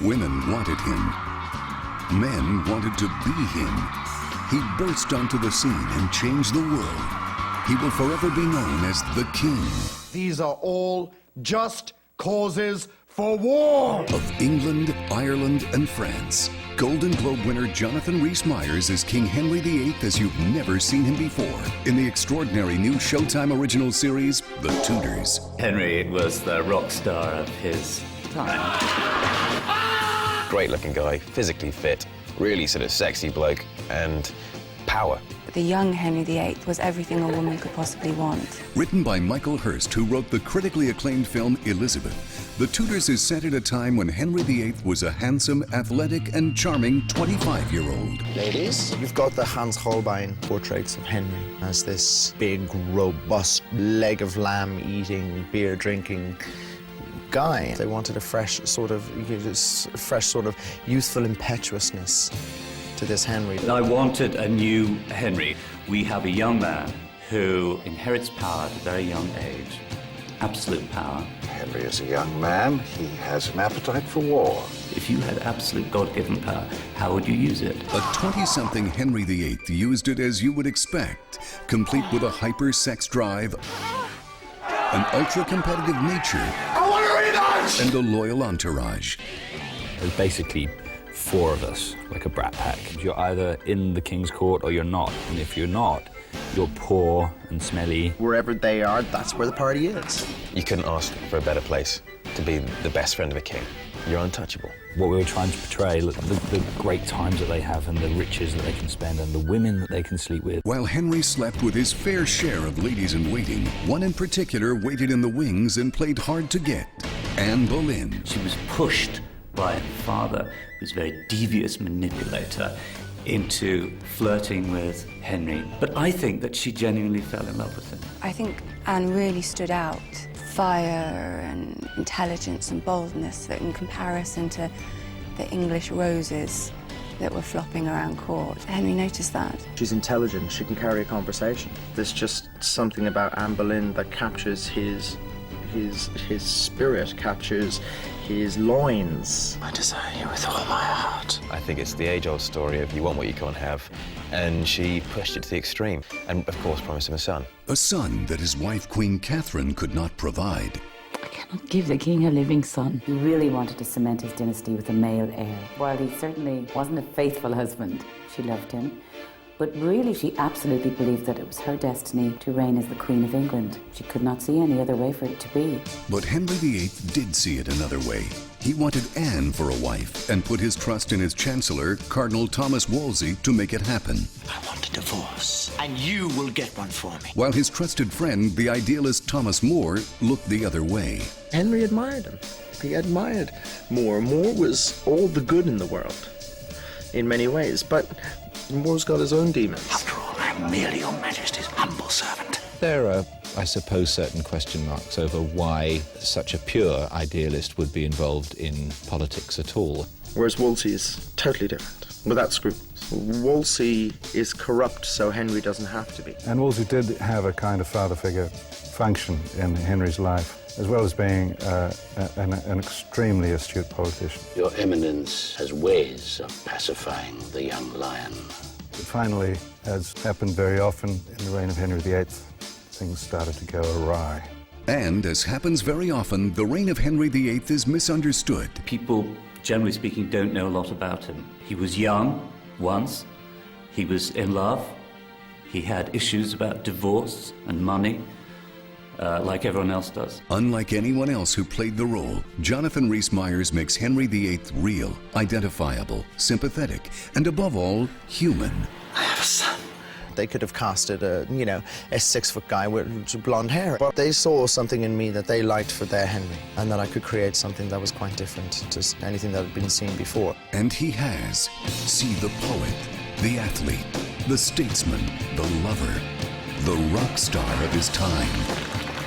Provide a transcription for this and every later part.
Women wanted him. Men wanted to be him. He burst onto the scene and changed the world. He will forever be known as the King. These are all just causes for war. Of England, Ireland, and France. Golden Globe winner Jonathan Rhys-Meyers is King Henry VIII as you've never seen him before in the extraordinary new Showtime original series, The Tudors. Henry was the rock star of his time. Great looking guy, physically fit, really sort of sexy bloke, and power. The young Henry VIII was everything a woman could possibly want. Written by Michael Hurst, who wrote the critically acclaimed film Elizabeth, The Tudors is set at a time when Henry VIII was a handsome, athletic, and charming 25-year-old. Ladies, you've got the Hans Holbein portraits of Henry as this big, robust, leg of lamb eating, beer drinking guy. They wanted a fresh sort of youthful impetuousness to this Henry. I wanted a new Henry. We have a young man who inherits power at a very young age, absolute power. Henry is a young man. He has an appetite for war. If you had absolute God-given power, how would you use it? A 20-something Henry VIII used it as you would expect, complete with a hyper-sex drive, an ultra-competitive nature, and a loyal entourage. There's basically four of us, like a brat pack. You're either in the king's court or you're not. And if you're not, you're poor and smelly. Wherever they are, that's where the party is. You couldn't ask for a better place to be the best friend of a king. You're untouchable. What we were trying to portray, the great times that they have and the riches that they can spend and the women that they can sleep with. While Henry slept with his fair share of ladies-in-waiting, one in particular waited in the wings and played hard to get, Anne Boleyn. She was pushed by her father, who was a very devious manipulator, into flirting with Henry. But I think that she genuinely fell in love with him. I think Anne really stood out. Fire and intelligence and boldness that in comparison to the English roses that were flopping around court. Henry noticed that. She's intelligent, she can carry a conversation. There's just something about Anne Boleyn that captures his spirit, captures his loins. I desire you with all my heart. I think it's the age-old story of you want what you can't have, and she pushed it to the extreme, and of course promised him a son. A son that his wife, Queen Catherine, could not provide. I cannot give the king a living son. He really wanted to cement his dynasty with a male heir. While he certainly wasn't a faithful husband, she loved him. But really, she absolutely believed that it was her destiny to reign as the Queen of England. She could not see any other way for it to be. But Henry VIII did see it another way. He wanted Anne for a wife and put his trust in his Chancellor, Cardinal Thomas Wolsey, to make it happen. I want a divorce, and you will get one for me. While his trusted friend, the idealist Thomas More, looked the other way. Henry admired him. He admired More. More was all the good in the world, in many ways, but More's got his own demons. After all, I'm merely your Majesty's humble servant. There are, I suppose, certain question marks over why such a pure idealist would be involved in politics at all. Whereas Wolsey is totally different, without scruples. Wolsey is corrupt, so Henry doesn't have to be. And Wolsey did have a kind of father figure function in Henry's life, as well as being an extremely astute politician. Your Eminence has ways of pacifying the young lion. But finally, as happened very often in the reign of Henry VIII, things started to go awry. And, as happens very often, the reign of Henry VIII is misunderstood. People, generally speaking, don't know a lot about him. He was young once, he was in love, he had issues about divorce and money, like everyone else does. Unlike anyone else who played the role, Jonathan Rhys-Meyers makes Henry VIII real, identifiable, sympathetic, and above all, human. I have a son. They could have casted a 6-foot guy with blonde hair, but they saw something in me that they liked for their Henry, and that I could create something that was quite different to anything that had been seen before. And he has. See the poet, the athlete, the statesman, the lover, the rock star of his time.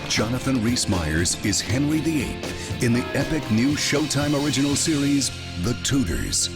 Jonathan Rhys-Meyers is Henry VIII in the epic new Showtime original series, The Tudors.